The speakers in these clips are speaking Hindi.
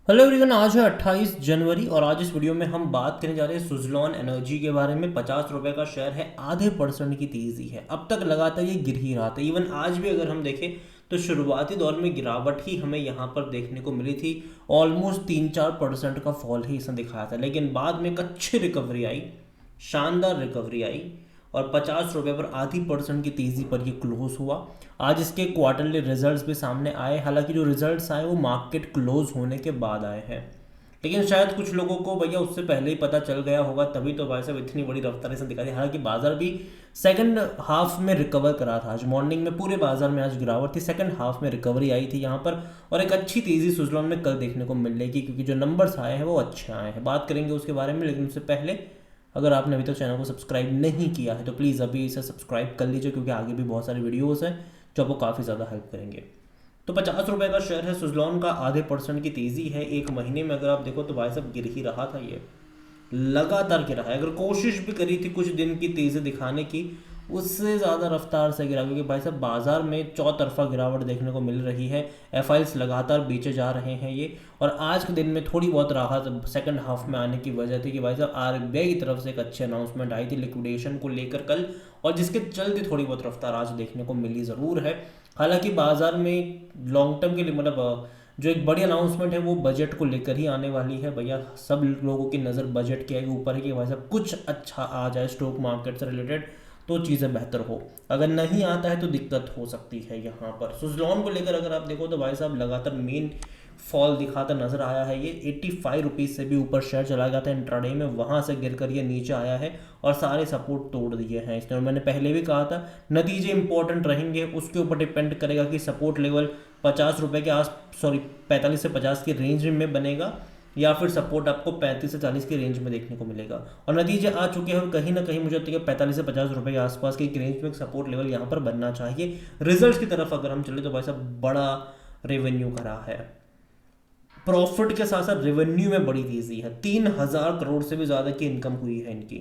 हेलो एवरीवन, आज है 28 जनवरी और आज इस वीडियो में हम बात करने जा रहे हैं सुजलॉन एनर्जी के बारे में। 50 रुपये का शेयर है, आधे परसेंट की तेज़ी है। अब तक लगातार ये गिर ही रहा था। इवन आज भी अगर हम देखें तो शुरुआती दौर में गिरावट ही हमें यहाँ पर देखने को मिली थी। ऑलमोस्ट 3-4% का फॉल ही इसने दिखाया था, लेकिन बाद में एक अच्छी रिकवरी आई, शानदार रिकवरी आई और 50 रुपये पर आधी परसेंट की तेज़ी पर ये क्लोज हुआ। आज इसके क्वार्टरली रिजल्ट्स भी सामने आए। हालांकि जो रिजल्ट्स आए वो मार्केट क्लोज होने के बाद आए हैं, लेकिन शायद कुछ लोगों को भैया उससे पहले ही पता चल गया होगा, तभी तो भाई साहब इतनी बड़ी रफ्तार से दिखा दी। हालांकि बाजार भी सेकंड हाफ में रिकवर करा था। आज मॉर्निंग में पूरे बाजार में आज गिरावट थी, सेकंड हाफ में रिकवरी आई थी यहाँ पर और एक अच्छी तेज़ी सुजलॉन में कल देखने को मिलेगी, क्योंकि जो नंबर्स आए हैं वो अच्छे आए हैं। बात करेंगे उसके बारे में, लेकिन उससे पहले अगर आपने अभी तक चैनल को सब्सक्राइब नहीं किया है तो प्लीज़ अभी इसे सब्सक्राइब कर लीजिए, क्योंकि आगे भी बहुत सारी वीडियोस हैं जो आपको काफ़ी ज़्यादा हेल्प करेंगे। तो 50 रुपये का शेयर है सुजलॉन का, आधे परसेंट की तेज़ी है। एक महीने में अगर आप देखो तो भाई साहब गिर ही रहा था, ये लगातार गिरा है। अगर कोशिश भी करी थी कुछ दिन की तेज़ी दिखाने की, उससे ज़्यादा रफ्तार से गिरा, क्योंकि भाई साहब बाजार में चौतरफा गिरावट देखने को मिल रही है। एफआईएस लगातार बेचे जा रहे हैं ये, और आज के दिन में थोड़ी बहुत राहत सेकंड हाफ में आने की वजह थी कि भाई साहब आरबीआई की तरफ से एक अच्छी अनाउंसमेंट आई थी लिक्विडेशन को लेकर कल, और जिसके चलते थोड़ी बहुत रफ्तार आज देखने को मिली ज़रूर है। हालांकि बाजार में लॉन्ग टर्म के लिए मतलब जो एक बड़ी अनाउंसमेंट है वो बजट को लेकर ही आने वाली है। भैया सब लोगों की नज़र बजट के ऊपर है कि भाई साहब कुछ अच्छा आ जाए स्टॉक मार्केट से रिलेटेड तो चीज़ें बेहतर हो। अगर नहीं आता है तो दिक्कत हो सकती है। यहाँ पर सुजलॉन को लेकर अगर आप देखो तो भाई साहब लगातार मेन फॉल दिखाता नजर आया है। ये 85 रुपीज़ से भी ऊपर शेयर चला गया था इंट्राडे में, वहाँ से गिर कर ये नीचे आया है और सारे सपोर्ट तोड़ दिए हैं इसने। और मैंने पहले भी कहा था नतीजे इंपॉर्टेंट रहेंगे, उसके ऊपर डिपेंड करेगा कि सपोर्ट लेवल 50 रुपये के 45 से 50 की रेंज में बनेगा या फिर सपोर्ट आपको 35 से 40 की रेंज में देखने को मिलेगा। और नतीजे आ चुके हैं और कहीं ना कहीं मुझे लगता है कि 45 से 50 रुपये के आसपास की रेंज में सपोर्ट लेवल यहाँ पर बनना चाहिए। रिजल्ट्स की तरफ अगर हम चले तो भाई साहब बड़ा रेवेन्यू करा है, प्रॉफिट के साथ साथ रेवेन्यू में बड़ी तेजी है। 3,000 करोड़ से भी ज़्यादा की इनकम हुई है इनकी,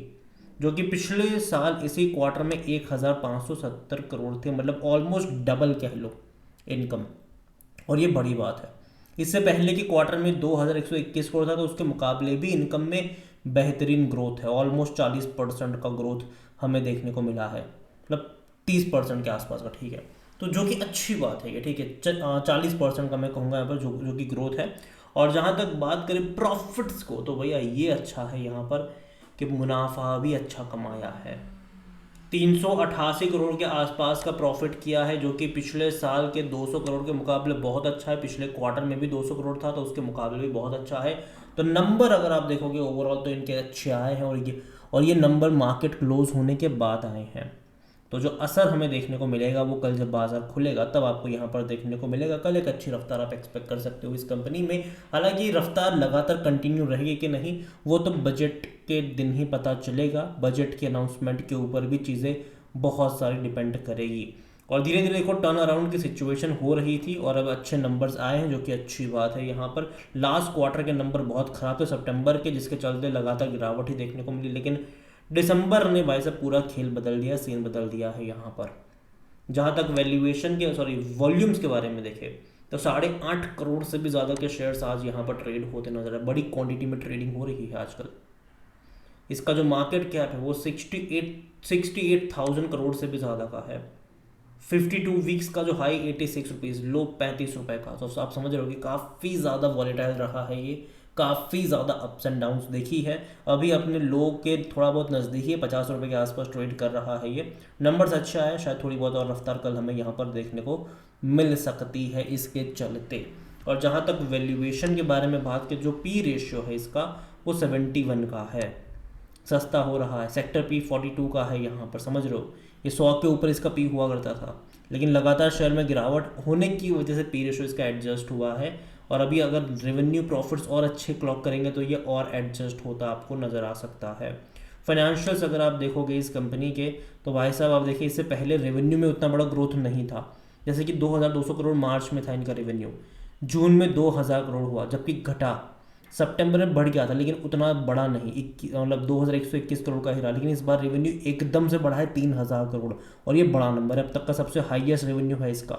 जो कि पिछले साल इसी क्वार्टर में 1,570 करोड़ थे, मतलब ऑलमोस्ट डबल कह लो इनकम, और ये बड़ी बात है। इससे पहले के क्वार्टर में 2,121 करोड़ था, तो उसके मुकाबले भी इनकम में बेहतरीन ग्रोथ है। ऑलमोस्ट 40% का ग्रोथ हमें देखने को मिला है, मतलब 30% के आसपास का, ठीक है। तो जो कि अच्छी बात है ये, ठीक है। 40% का मैं कहूँगा यहाँ पर जो कि ग्रोथ है। और जहाँ तक बात करें प्रॉफिट्स को, तो भैया ये अच्छा है यहाँ पर कि मुनाफा भी अच्छा कमाया है। 388 करोड़ के आसपास का प्रॉफिट किया है, जो कि पिछले साल के 200 करोड़ के मुकाबले बहुत अच्छा है। पिछले क्वार्टर में भी 200 करोड़ था, तो उसके मुकाबले भी बहुत अच्छा है। तो नंबर अगर आप देखोगे ओवरऑल तो इनके अच्छे आए हैं, और ये नंबर मार्केट क्लोज होने के बाद आए हैं। तो जो असर हमें देखने को मिलेगा वो कल जब बाजार खुलेगा तब आपको यहाँ पर देखने को मिलेगा। कल एक अच्छी रफ्तार आप एक्सपेक्ट कर सकते हो इस कंपनी में। हालांकि रफ्तार लगातार कंटिन्यू रहेगी कि नहीं वो तो बजट के दिन ही पता चलेगा। बजट की अनाउंसमेंट के ऊपर भी चीज़ें बहुत सारी डिपेंड करेगी, और धीरे धीरे देखो टर्न अराउंड की सिचुएशन हो रही थी और अब अच्छे नंबर्स आए हैं, जो कि अच्छी बात है। यहाँ पर लास्ट क्वार्टर के नंबर बहुत खराब थे सितंबर के, जिसके चलते लगातार गिरावट ही देखने को मिली, लेकिन दिसंबर ने भाई साहब पूरा खेल बदल दिया, सीन बदल दिया है यहाँ पर। जहाँ तक वैल्यूएशन के वॉल्यूम्स के बारे में देखें तो 8.5 करोड़ से भी ज़्यादा के शेयर्स आज यहाँ पर ट्रेड होते नजर है। बड़ी क्वांटिटी में ट्रेडिंग हो रही है आजकल। इसका जो मार्केट कैप है वो 68,000 करोड़ से भी ज़्यादा का है। 52 वीक्स का जो हाई 86 रुपीज़, लो 35 रुपये का। तो आप समझ रहे हो कि काफ़ी ज़्यादा वॉलेटाइल रहा है ये, काफ़ी ज़्यादा अप्स एंड डाउन्स देखी है। अभी अपने लो के थोड़ा बहुत नज़दीक ही 50 रुपये के आसपास ट्रेड कर रहा है ये। नंबर्स अच्छा है, शायद थोड़ी बहुत और रफ्तार कल हमें यहाँ पर देखने को मिल सकती है इसके चलते। और जहाँ तक वैल्यूएशन के बारे में बात करें, जो पी रेशियो है इसका वो 71 का है, सस्ता हो रहा है। सेक्टर पी 42 का है यहाँ पर, समझ रहे हो। ये 100 के ऊपर इसका पी हुआ करता था, लेकिन लगातार शेयर में गिरावट होने की वजह से पी रेशियो इसका एडजस्ट हुआ है। और अभी अगर रेवेन्यू प्रॉफिट्स और अच्छे क्लॉक करेंगे तो ये और एडजस्ट होता आपको नज़र आ सकता है। फाइनेंशियल्स अगर आप देखोगे इस कंपनी के, तो भाई साहब आप देखिए इससे पहले रेवेन्यू में उतना बड़ा ग्रोथ नहीं था। जैसे कि 2,200 करोड़ मार्च में था इनका रेवेन्यू, जून में 2,000 करोड़ हुआ, जबकि घटा। सितंबर में बढ़ गया था लेकिन उतना बड़ा नहीं, मतलब 2,121 करोड़ का ही रहा। लेकिन इस बार रेवेन्यू एकदम से बढ़ा है 3,000 करोड़, और ये बड़ा नंबर है, अब तक का सबसे हाईएस्ट रेवेन्यू है इसका।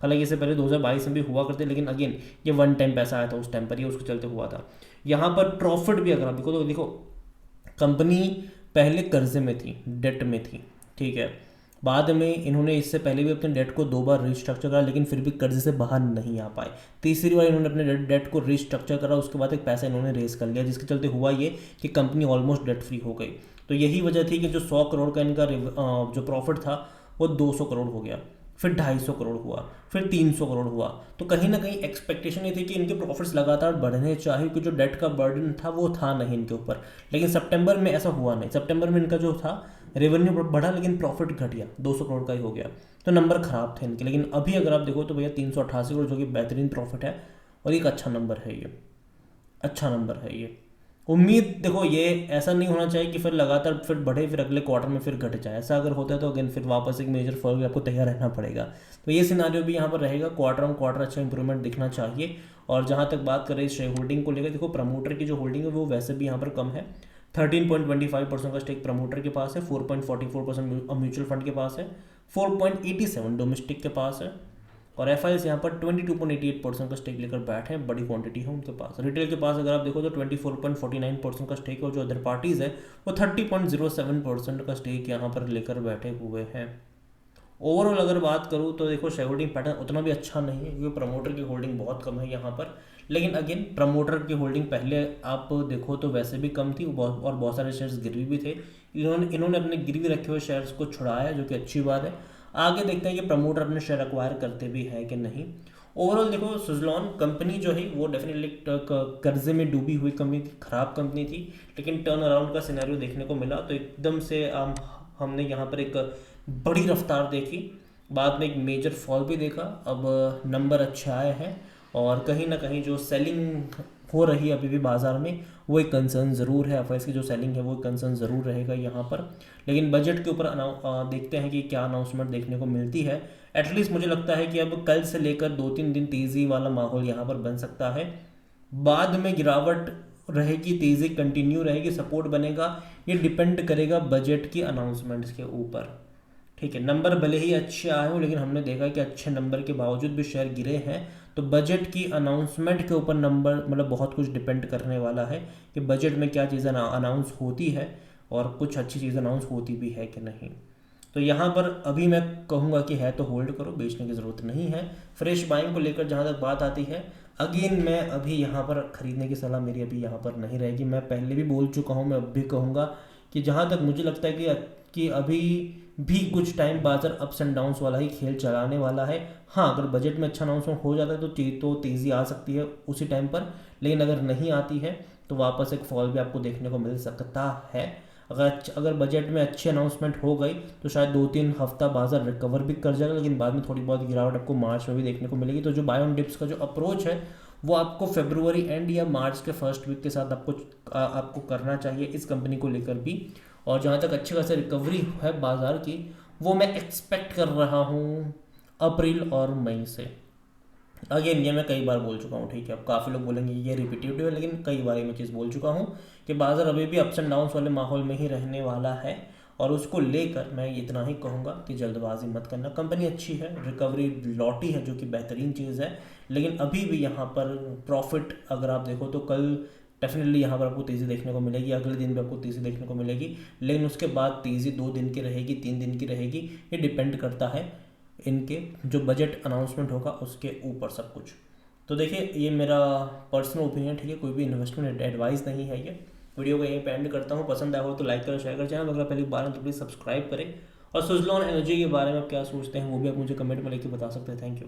हालांकि इससे पहले 2022 में भी हुआ करते, लेकिन अगेन ये वन टाइम पैसा आया था उस टाइम पर, ये उसके चलते हुआ था। यहाँ पर प्रॉफिट भी अगर आप देखो तो देखो कंपनी पहले कर्जे में थी, डेट में थी, ठीक है। बाद में इन्होंने इससे पहले भी अपने डेट को 2 बार रिस्ट्रक्चर करा, लेकिन फिर भी कर्जे से बाहर नहीं आ पाए। तीसरी बार इन्होंने अपने डेट को रिस्ट्रक्चर करा, उसके बाद एक पैसा इन्होंने रेस कर लिया, जिसके चलते हुआ ये कि कंपनी ऑलमोस्ट डेट फ्री हो गई। तो यही वजह थी कि जो 100 करोड़ का इनका जो प्रॉफिट था वो 200 करोड़ हो गया, फिर 250 करोड़ हुआ, फिर 300 करोड़ हुआ। तो कहीं ना कहीं एक्सपेक्टेशन ये थी कि इनके प्रॉफिट्स लगातार बढ़ने चाहिए, क्योंकि जो डेट का बर्डन था वो था नहीं इनके ऊपर। लेकिन सितंबर में ऐसा हुआ नहीं, सितंबर में इनका जो था रेवेन्यू बढ़ा लेकिन प्रॉफिट घट गया, 200 करोड़ का ही हो गया। तो नंबर खराब थे इनके। लेकिन अभी अगर आप देखो तो भैया 388 करोड़ जो कि बेहतरीन प्रॉफिट है, और एक अच्छा नंबर है ये, अच्छा नंबर है ये। उम्मीद देखो ये ऐसा नहीं होना चाहिए कि फिर लगातार फिर बढ़े, फिर अगले क्वार्टर में फिर घट जाए। ऐसा अगर होता है तो अगेन फिर वापस एक मेजर फॉल भी आपको तैयार रहना पड़ेगा। तो ये सिनारियो भी यहाँ पर रहेगा, क्वार्टर ऑन क्वार्टर अच्छा इंप्रूवमेंट दिखना चाहिए। और जहाँ तक बात करें शेयर होल्डिंग को लेकर, देखो प्रमोटर की जो होल्डिंग है वो वैसे भी यहाँ पर कम है। 13.25% का स्टेक प्रमोटर के पास है, 4.44% म्यूचुअल फंड के पास है, 4.87 डोमेस्टिक के पास है, और एफ आई यहाँ पर 22.88% का स्टेक लेकर बैठे हैं, बड़ी क्वांटिटी है उनके पास। रिटेल के पास अगर आप देखो तो 24.49% का स्टेक है, और जो अदर पार्टीज है वो 30.07% का स्टेक यहाँ पर लेकर बैठे हुए हैं। ओवरऑल अगर बात करूँ तो देखो शेयर होल्डिंग पैटर्न उतना भी अच्छा नहीं है, क्योंकि प्रमोटर की होल्डिंग बहुत कम है यहाँ पर। लेकिन अगेन प्रमोटर की होल्डिंग पहले आप देखो तो वैसे भी कम थी, और बहुत सारे शेयर्स गिरवी भी थे। इन्होंने अपने गिरवी रखे हुए शेयर्स को छुड़ाया, जो कि अच्छी बात है। आगे देखते हैं कि प्रमोटर अपने शेयर अक्वायर करते भी है कि नहीं। ओवरऑल देखो सुज़लॉन कंपनी जो है वो डेफिनेटली कर्जे में डूबी हुई कंपनी थी, खराब कंपनी थी, लेकिन टर्न अराउंड का सिनेरियो देखने को मिला। तो एकदम से हमने यहाँ पर एक बड़ी रफ्तार देखी, बाद में एक मेजर फॉल भी देखा। अब नंबर अच्छे आए हैं, और कहीं ना कहीं जो सेलिंग हो रही है अभी भी बाजार में वो एक कंसर्न ज़रूर है। एफ की जो सेलिंग है वो कंसर्न ज़रूर रहेगा यहाँ पर। लेकिन बजट के ऊपर देखते हैं कि क्या अनाउंसमेंट देखने को मिलती है। एटलीस्ट मुझे लगता है कि अब कल से लेकर 2-3 दिन तेज़ी वाला माहौल यहाँ पर बन सकता है, बाद में गिरावट रहेगी, तेज़ी कंटिन्यू रहेगी, सपोर्ट बनेगा। ये डिपेंड करेगा बजट की अनाउंसमेंट्स के ऊपर, ठीक है। नंबर भले ही अच्छे आए हों, लेकिन हमने देखा कि अच्छे नंबर के बावजूद भी शेयर गिरे हैं। तो बजट की अनाउंसमेंट के ऊपर नंबर मतलब बहुत कुछ डिपेंड करने वाला है कि बजट में क्या चीज़ें अनाउंस होती है, और कुछ अच्छी चीज़ अनाउंस होती भी है कि नहीं। तो यहाँ पर अभी मैं कहूँगा कि है तो होल्ड करो, बेचने की ज़रूरत नहीं है। फ्रेश बाइंग को लेकर जहाँ तक बात आती है, अगेन मैं अभी यहाँ पर ख़रीदने की सलाह मेरी अभी यहाँ पर नहीं रहेगी। मैं पहले भी बोल चुका हूँ, मैं अब भी कहूँगा कि जहाँ तक मुझे लगता है कि अभी भी कुछ टाइम बाजार अप्स एंड डाउन्स वाला ही खेल चलाने वाला है। हाँ, अगर बजट में अच्छा अनाउंसमेंट हो जाता है तो तेज़ी आ सकती है उसी टाइम पर, लेकिन अगर नहीं आती है तो वापस एक फॉल भी आपको देखने को मिल सकता है। अगर बजट में अच्छी अनाउंसमेंट हो गई तो शायद 2-3 हफ्ता बाजार रिकवर भी कर जाएगा, लेकिन बाद में थोड़ी बहुत गिरावट आपको मार्च में भी देखने को मिलेगी। तो जो बाय ऑन डिप्स का जो अप्रोच है वो आपको फरवरी एंड या मार्च के फर्स्ट वीक के साथ आपको करना चाहिए इस कंपनी को लेकर भी। और जहाँ तक अच्छी खासी रिकवरी है बाजार की, वो मैं एक्सपेक्ट कर रहा हूँ अप्रैल और मई से। अगेन ये मैं कई बार बोल चुका हूँ, ठीक है। अब काफ़ी लोग बोलेंगे ये रिपीटेटिव है, लेकिन कई बार ये मैं चीज़ बोल चुका हूँ कि बाजार अभी भी अप्स एंड डाउन्स वाले माहौल में ही रहने वाला है। और उसको लेकर मैं इतना ही कहूँगा कि जल्दबाजी मत करना। कंपनी अच्छी है, रिकवरी लौटी है, जो कि बेहतरीन चीज़ है। लेकिन अभी भी यहाँ पर प्रॉफिट अगर आप देखो तो कल डेफिनेटली यहाँ पर आपको तेज़ी देखने को मिलेगी, अगले दिन भी आपको तेज़ी देखने को मिलेगी, लेकिन उसके बाद तेज़ी 2 दिन की रहेगी, 3 दिन की रहेगी। ये डिपेंड करता है इनके जो बजट अनाउंसमेंट होगा उसके ऊपर सब कुछ। तो देखिए ये मेरा पर्सनल ओपिनियन, ठीक है, कोई भी इन्वेस्टमेंट एडवाइस नहीं है। ये वीडियो को यहीं पे एंड करता हूँ। पसंद आया हो तो लाइक करें, शेयर करें, चैनल अगर पहली बार तो प्लीज़ सब्सक्राइब करें। और सुज़लॉन एनर्जी के बारे में आप क्या सोचते हैं वो भी आप मुझे कमेंट में लेके बता सकते हैं। Thank you.